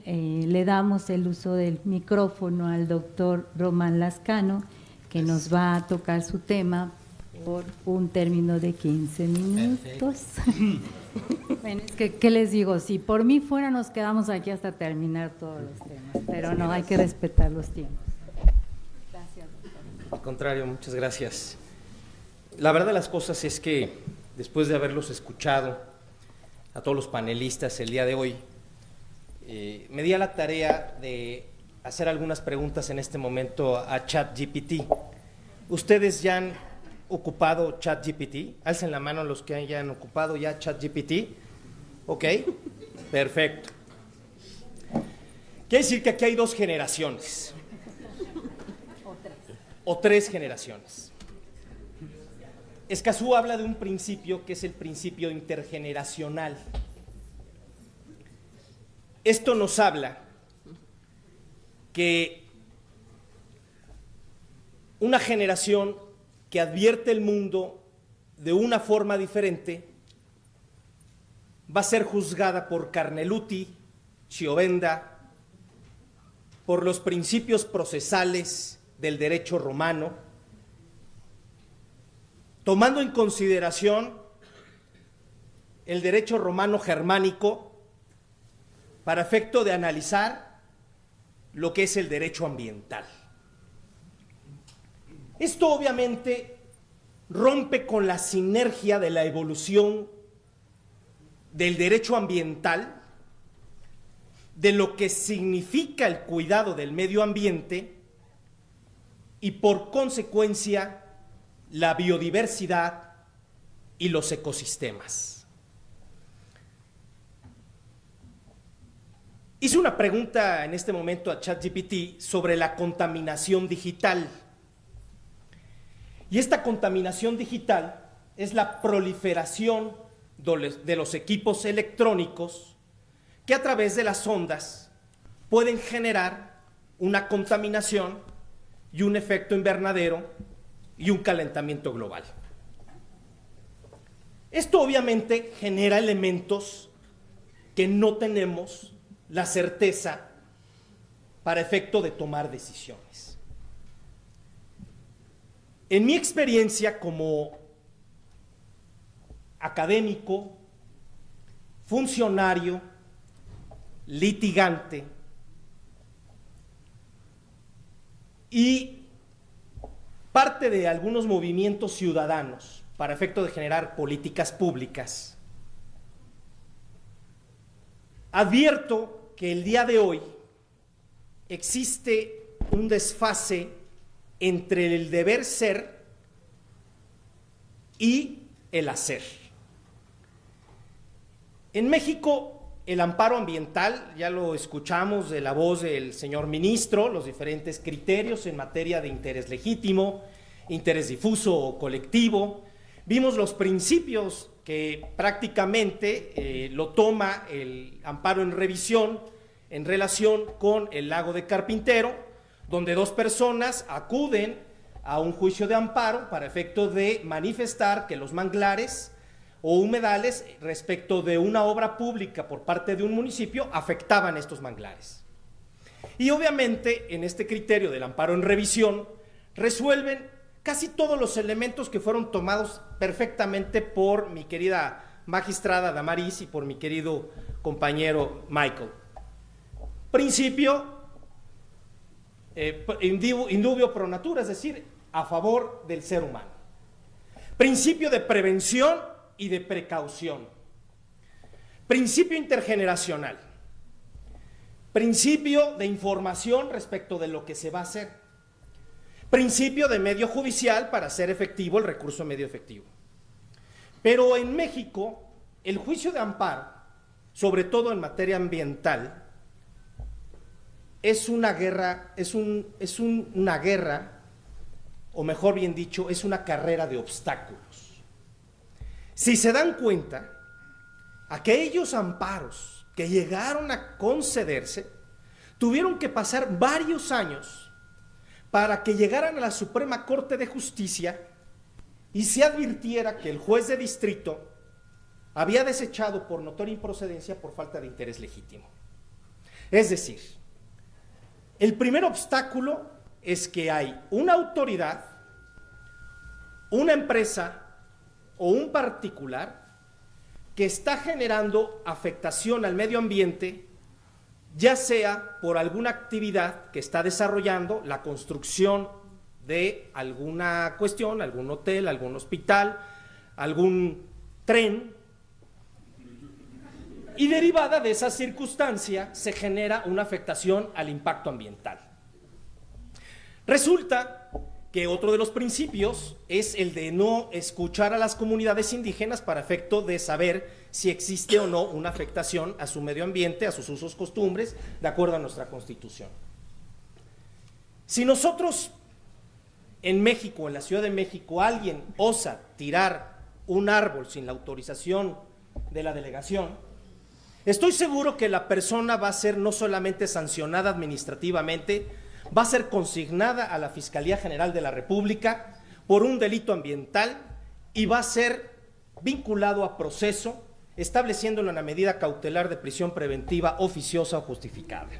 le damos el uso del micrófono al doctor Román Lascano, que nos va a tocar su tema por un término de 15 minutos. Bueno, es que, ¿qué les digo? Si por mí fuera, nos quedamos aquí hasta terminar todos los temas, pero no, hay que respetar los tiempos. Gracias, doctor. Al contrario, muchas gracias. La verdad de las cosas es que después de haberlos escuchado a todos los panelistas el día de hoy, me di a la tarea de hacer algunas preguntas en este momento a ChatGPT. ¿Ustedes ya han ocupado ChatGPT? Alcen la mano los que hayan ocupado ya ChatGPT. ¿Ok? Perfecto. Quiere decir que aquí hay dos generaciones. O tres generaciones. Escazú habla de un principio que es el principio intergeneracional. Esto nos habla que una generación que advierte el mundo de una forma diferente va a ser juzgada por Carneluti, Chiovenda, por los principios procesales del derecho romano, tomando en consideración el derecho romano germánico para efecto de analizar lo que es el derecho ambiental. Esto obviamente rompe con la sinergia de la evolución del derecho ambiental, de lo que significa el cuidado del medio ambiente y por consecuencia la biodiversidad y los ecosistemas. Hice una pregunta en este momento a ChatGPT sobre la contaminación digital. Y esta contaminación digital es la proliferación de los equipos electrónicos que a través de las ondas pueden generar una contaminación y un efecto invernadero y un calentamiento global. Esto obviamente genera elementos que no tenemos la certeza para efecto de tomar decisiones. En mi experiencia como académico, funcionario, litigante y parte de algunos movimientos ciudadanos para efecto de generar políticas públicas, advierto que el día de hoy existe un desfase entre el deber ser y el hacer. En México, el amparo ambiental, ya lo escuchamos de la voz del señor ministro, los diferentes criterios en materia de interés legítimo, interés difuso o colectivo. Vimos los principios que prácticamente lo toma el amparo en revisión en relación con el lago de Carpintero, donde dos personas acuden a un juicio de amparo para efecto de manifestar que los manglares o humedales respecto de una obra pública por parte de un municipio afectaban estos manglares. Y obviamente en este criterio del amparo en revisión resuelven casi todos los elementos que fueron tomados perfectamente por mi querida magistrada Damaris y por mi querido compañero Michael. Principio indubio pro natura, es decir, a favor del ser humano. Principio de prevención y de precaución. Principio intergeneracional. Principio de información respecto de lo que se va a hacer. Principio de medio judicial para hacer efectivo el recurso medio efectivo. Pero en México, el juicio de amparo, sobre todo en materia ambiental, es una guerra, una guerra, o mejor bien dicho, es una carrera de obstáculos. Si se dan cuenta, aquellos amparos que llegaron a concederse tuvieron que pasar varios años para que llegaran a la Suprema Corte de Justicia y se advirtiera que el juez de distrito había desechado por notoria improcedencia por falta de interés legítimo. Es decir, el primer obstáculo es que hay una autoridad, una empresa o un particular que está generando afectación al medio ambiente, ya sea por alguna actividad que está desarrollando, la construcción de alguna cuestión, algún hotel, algún hospital, algún tren, y derivada de esa circunstancia se genera una afectación al impacto ambiental. Resulta que otro de los principios es el de no escuchar a las comunidades indígenas para efecto de saber si existe o no una afectación a su medio ambiente, a sus usos, costumbres, de acuerdo a nuestra Constitución. Si nosotros en México, en la Ciudad de México, alguien osa tirar un árbol sin la autorización de la delegación, estoy seguro que la persona va a ser no solamente sancionada administrativamente, va a ser consignada a la Fiscalía General de la República por un delito ambiental y va a ser vinculado a proceso, estableciéndolo en la medida cautelar de prisión preventiva oficiosa o justificada.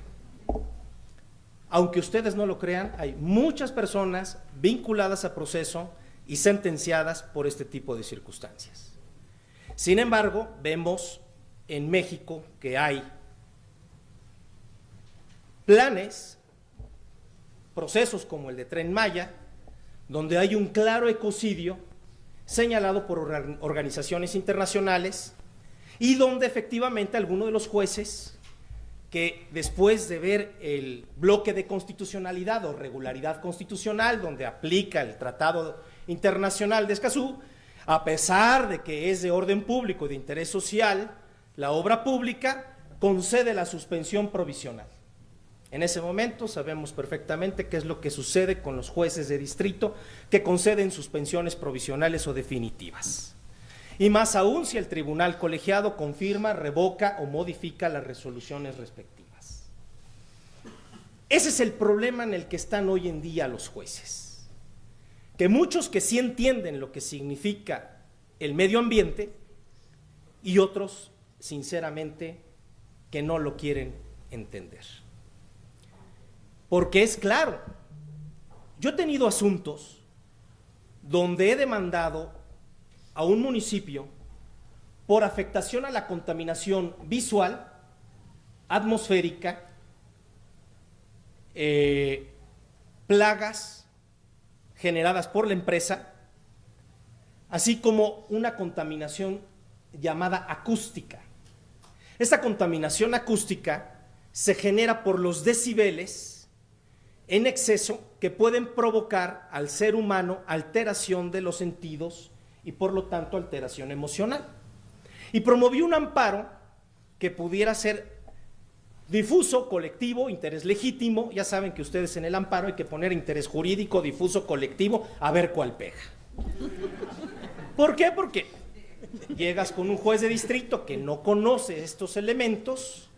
Aunque ustedes no lo crean, hay muchas personas vinculadas a proceso y sentenciadas por este tipo de circunstancias. Sin embargo, vemos en México que hay planes, procesos como el de Tren Maya, donde hay un claro ecocidio señalado por organizaciones internacionales y donde efectivamente algunos de los jueces que después de ver el bloque de constitucionalidad o regularidad constitucional donde aplica el Tratado Internacional de Escazú, a pesar de que es de orden público y de interés social, la obra pública concede la suspensión provisional. En ese momento sabemos perfectamente qué es lo que sucede con los jueces de distrito que conceden suspensiones provisionales o definitivas. Y más aún si el tribunal colegiado confirma, revoca o modifica las resoluciones respectivas. Ese es el problema en el que están hoy en día los jueces. Que muchos que sí entienden lo que significa el medio ambiente y otros, sinceramente, que no lo quieren entender. Porque es claro, yo he tenido asuntos donde he demandado a un municipio por afectación a la contaminación visual, atmosférica, plagas generadas por la empresa, así como una contaminación llamada acústica. Esta contaminación acústica se genera por los decibeles en exceso que pueden provocar al ser humano alteración de los sentidos y por lo tanto alteración emocional. Y promovió un amparo que pudiera ser difuso, colectivo, interés legítimo. Ya saben que ustedes en el amparo hay que poner interés jurídico, difuso, colectivo, a ver cuál pega. ¿Por qué? Porque llegas con un juez de distrito que no conoce estos elementos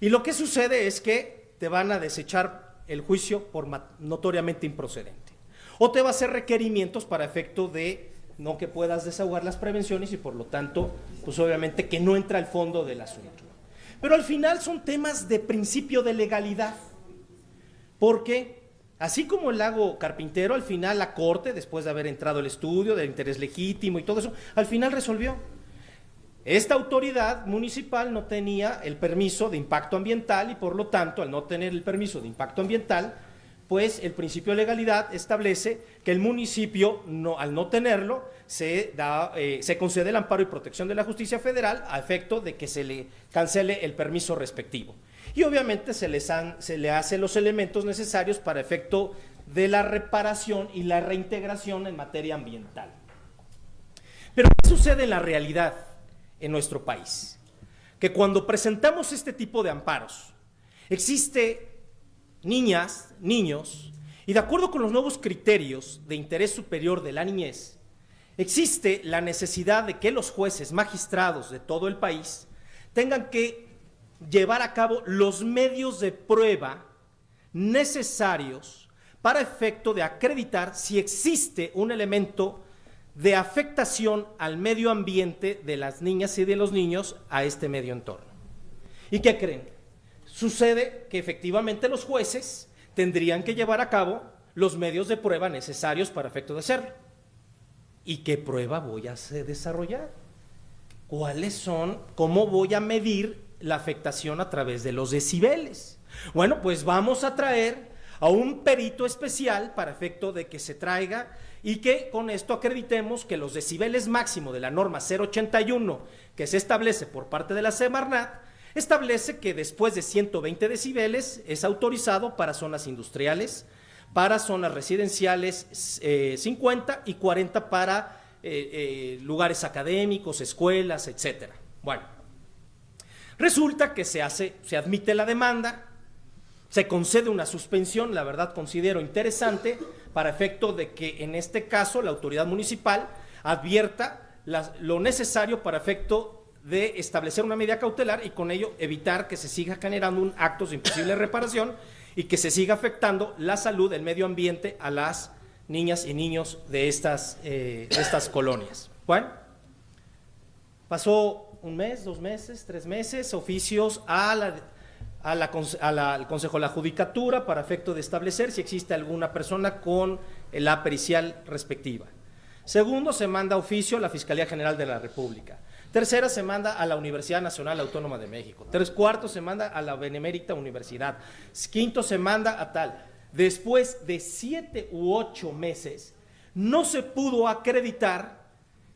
y lo que sucede es que te van a desechar el juicio por notoriamente improcedente. O te va a hacer requerimientos para efecto de no que puedas desahogar las prevenciones y por lo tanto, pues obviamente que no entra al fondo del asunto. Pero al final son temas de principio de legalidad, porque así como el lago Carpintero, al final la Corte, después de haber entrado el estudio del interés legítimo y todo eso, al final resolvió. Esta autoridad municipal no tenía el permiso de impacto ambiental y por lo tanto, al no tener el permiso de impacto ambiental, pues el principio de legalidad establece que el municipio, al no tenerlo, se concede el amparo y protección de la justicia federal a efecto de que se le cancele el permiso respectivo. Y obviamente se le hace los elementos necesarios para efecto de la reparación y la reintegración en materia ambiental. Pero ¿qué sucede en la realidad en nuestro país? Que cuando presentamos este tipo de amparos, existe niñas, niños, y de acuerdo con los nuevos criterios de interés superior de la niñez, existe la necesidad de que los jueces, magistrados de todo el país tengan que llevar a cabo los medios de prueba necesarios para efecto de acreditar si existe un elemento de afectación al medio ambiente de las niñas y de los niños a este medio entorno. ¿Y qué creen? Sucede que efectivamente los jueces tendrían que llevar a cabo los medios de prueba necesarios para efecto de hacerlo. ¿Y qué prueba voy a desarrollar? ¿Cuáles son? ¿Cómo voy a medir la afectación a través de los decibeles? Bueno, pues vamos a traer a un perito especial para efecto de que se traiga y que con esto acreditemos que los decibeles máximo de la norma 081 que se establece por parte de la Semarnat establece que después de 120 decibeles es autorizado para zonas industriales, para zonas residenciales 50 y 40 para lugares académicos, escuelas, etcétera. Bueno, resulta que se admite la demanda, se concede una suspensión, la verdad considero interesante, para efecto de que en este caso la autoridad municipal advierta lo necesario para efecto de establecer una medida cautelar y con ello evitar que se siga generando actos de imposible reparación y que se siga afectando la salud, el medio ambiente a las niñas y niños de estas colonias. Bueno, pasó un mes, 2 meses, 3 meses, oficios al Consejo de la Judicatura para efecto de establecer si existe alguna persona con la pericial respectiva. Segundo, se manda oficio a la Fiscalía General de la República. Tercera, se manda a la Universidad Nacional Autónoma de México. Cuarto, se manda a la Benemérita Universidad. Quinto, se manda a tal. Después de 7 u 8 meses, no se pudo acreditar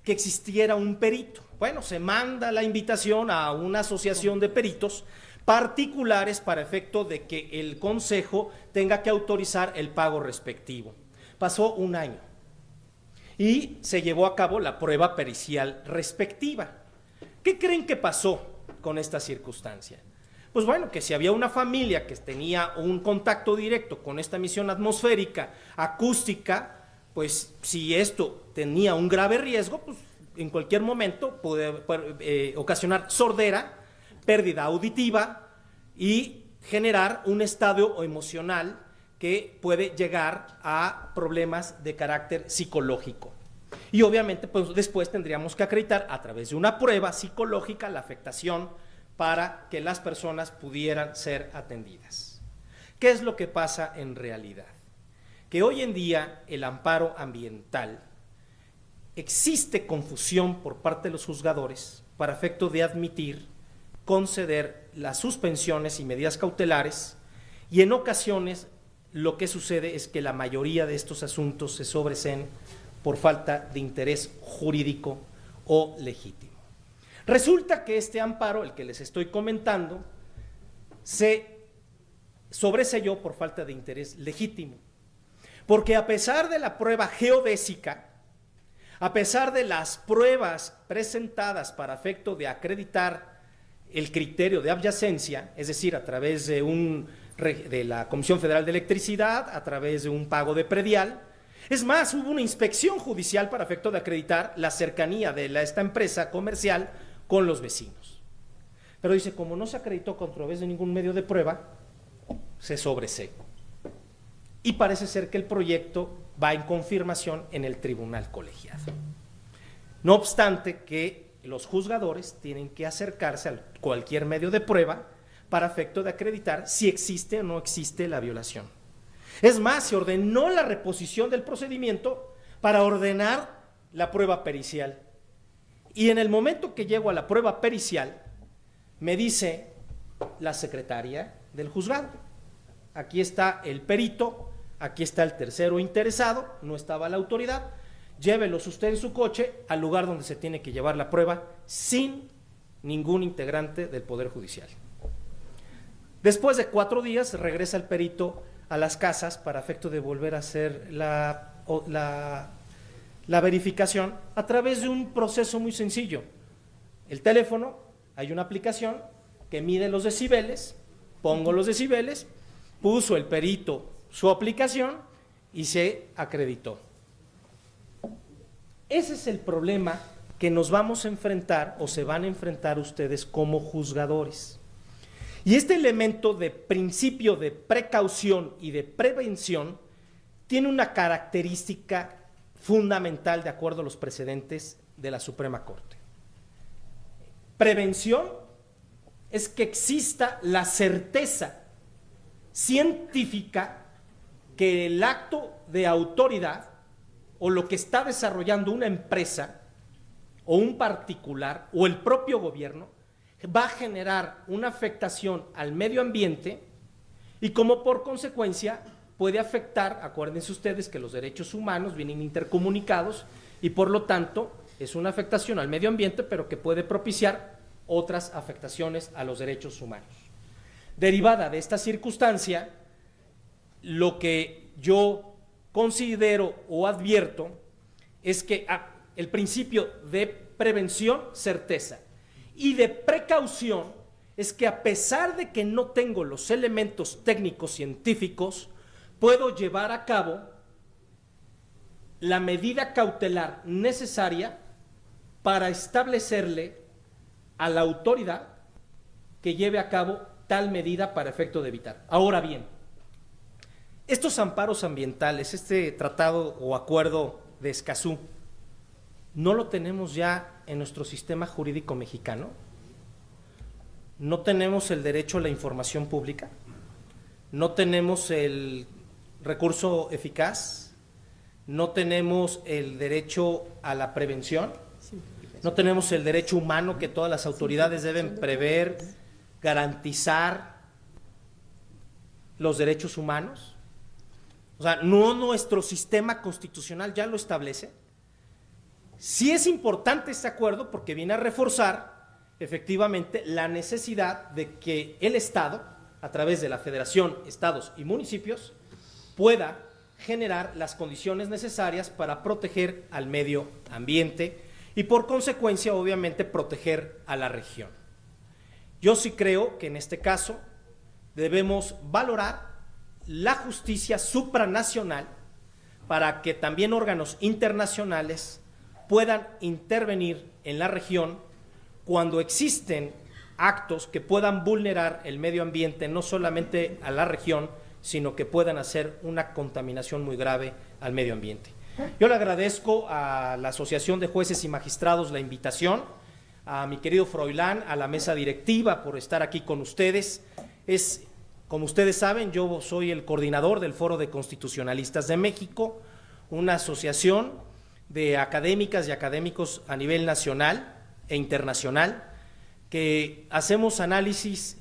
que existiera un perito. Bueno, se manda la invitación a una asociación de peritos particulares para efecto de que el Consejo tenga que autorizar el pago respectivo. Pasó un año y se llevó a cabo la prueba pericial respectiva. ¿Qué creen que pasó con esta circunstancia? Pues bueno, que si había una familia que tenía un contacto directo con esta emisión atmosférica, acústica, pues si esto tenía un grave riesgo, pues en cualquier momento puede ocasionar sordera, pérdida auditiva y generar un estado emocional que puede llegar a problemas de carácter psicológico. Y obviamente pues después tendríamos que acreditar a través de una prueba psicológica la afectación para que las personas pudieran ser atendidas. ¿Qué es lo que pasa en realidad? Que hoy en día el amparo ambiental existe confusión por parte de los juzgadores para efecto de admitir, conceder las suspensiones y medidas cautelares, y en ocasiones lo que sucede es que la mayoría de estos asuntos se sobreseen por falta de interés jurídico o legítimo. Resulta que este amparo, el que les estoy comentando, se sobreseyó por falta de interés legítimo, porque a pesar de la prueba geodésica, a pesar de las pruebas presentadas para efecto de acreditar el criterio de adyacencia, es decir, a través de la Comisión Federal de Electricidad, a través de un pago de predial, es más, hubo una inspección judicial para efecto de acreditar la cercanía de esta empresa comercial con los vecinos. Pero dice, como no se acreditó a través de ningún medio de prueba, se sobresee. Y parece ser que el proyecto va en confirmación en el tribunal colegiado. No obstante que los juzgadores tienen que acercarse a cualquier medio de prueba para efecto de acreditar si existe o no existe la violación. Es más, se ordenó la reposición del procedimiento para ordenar la prueba pericial. Y en el momento que llego a la prueba pericial, me dice la secretaria del juzgado, aquí está el perito, aquí está el tercero interesado, no estaba la autoridad, llévelos usted en su coche al lugar donde se tiene que llevar la prueba sin ningún integrante del Poder Judicial. Después de 4 días regresa el perito a las casas para efecto de volver a hacer la verificación a través de un proceso muy sencillo. El teléfono, hay una aplicación que mide los decibeles, pongo los decibeles, puso el perito su aplicación y se acreditó. Ese es el problema que nos vamos a enfrentar o se van a enfrentar ustedes como juzgadores. Y este elemento de principio de precaución y de prevención tiene una característica fundamental de acuerdo a los precedentes de la Suprema Corte. Prevención es que exista la certeza científica que el acto de autoridad o lo que está desarrollando una empresa o un particular o el propio gobierno va a generar una afectación al medio ambiente y como por consecuencia puede afectar, acuérdense ustedes que los derechos humanos vienen intercomunicados y por lo tanto es una afectación al medio ambiente, pero que puede propiciar otras afectaciones a los derechos humanos. Derivada de esta circunstancia, lo que yo considero o advierto es que el principio de prevención, certeza, y de precaución es que a pesar de que no tengo los elementos técnicos científicos, puedo llevar a cabo la medida cautelar necesaria para establecerle a la autoridad que lleve a cabo tal medida para efecto de evitar. Ahora bien, estos amparos ambientales, este tratado o acuerdo de Escazú, ¿no lo tenemos ya en nuestro sistema jurídico mexicano? ¿No tenemos el derecho a la información pública? ¿No tenemos el recurso eficaz? ¿No tenemos el derecho a la prevención? ¿No tenemos el derecho humano que todas las autoridades deben prever, garantizar los derechos humanos? O sea, ¿no nuestro sistema constitucional ya lo establece? Sí es importante este acuerdo porque viene a reforzar efectivamente la necesidad de que el Estado, a través de la Federación, Estados y municipios, pueda generar las condiciones necesarias para proteger al medio ambiente y por consecuencia, obviamente, proteger a la región. Yo sí creo que en este caso debemos valorar la justicia supranacional para que también órganos internacionales puedan intervenir en la región cuando existen actos que puedan vulnerar el medio ambiente, no solamente a la región, sino que puedan hacer una contaminación muy grave al medio ambiente. Yo le agradezco a la Asociación de Jueces y Magistrados la invitación, a mi querido Froilán, a la mesa directiva por estar aquí con ustedes. Como ustedes saben, yo soy el coordinador del Foro de Constitucionalistas de México, una asociación de académicas y académicos a nivel nacional e internacional, que hacemos análisis,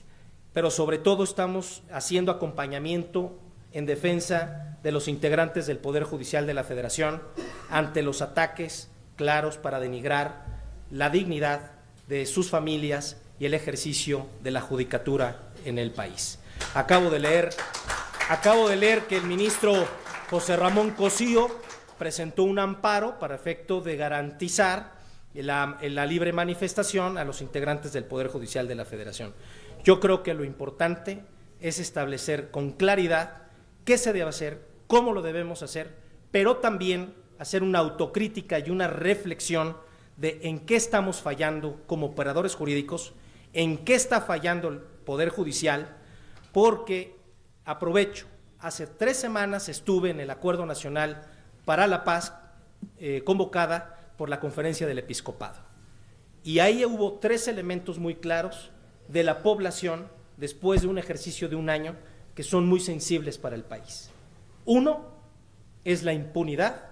pero sobre todo estamos haciendo acompañamiento en defensa de los integrantes del Poder Judicial de la Federación ante los ataques claros para denigrar la dignidad de sus familias y el ejercicio de la judicatura en el país. Acabo de leer que el ministro José Ramón Cosío presentó un amparo para efecto de garantizar la libre manifestación a los integrantes del Poder Judicial de la Federación. Yo creo que lo importante es establecer con claridad qué se debe hacer, cómo lo debemos hacer, pero también hacer una autocrítica y una reflexión de en qué estamos fallando como operadores jurídicos, en qué está fallando el Poder Judicial, porque aprovecho, hace 3 semanas estuve en el Acuerdo Nacional para la Paz convocada por la Conferencia del Episcopado. Y ahí hubo 3 elementos muy claros de la población después de un ejercicio de 1 año que son muy sensibles para el país. Uno es la impunidad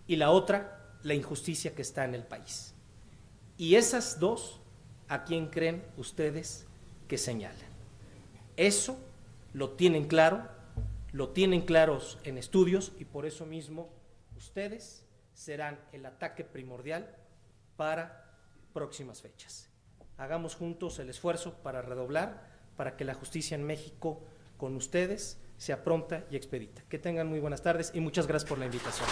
y la otra, la injusticia que está en el país. Y esas 2, ¿a quién creen ustedes que señalan? Eso lo tienen claro, lo tienen claros en estudios y por eso mismo ustedes serán el ataque primordial para próximas fechas. Hagamos juntos el esfuerzo para redoblar, para que la justicia en México con ustedes sea pronta y expedita. Que tengan muy buenas tardes y muchas gracias por la invitación.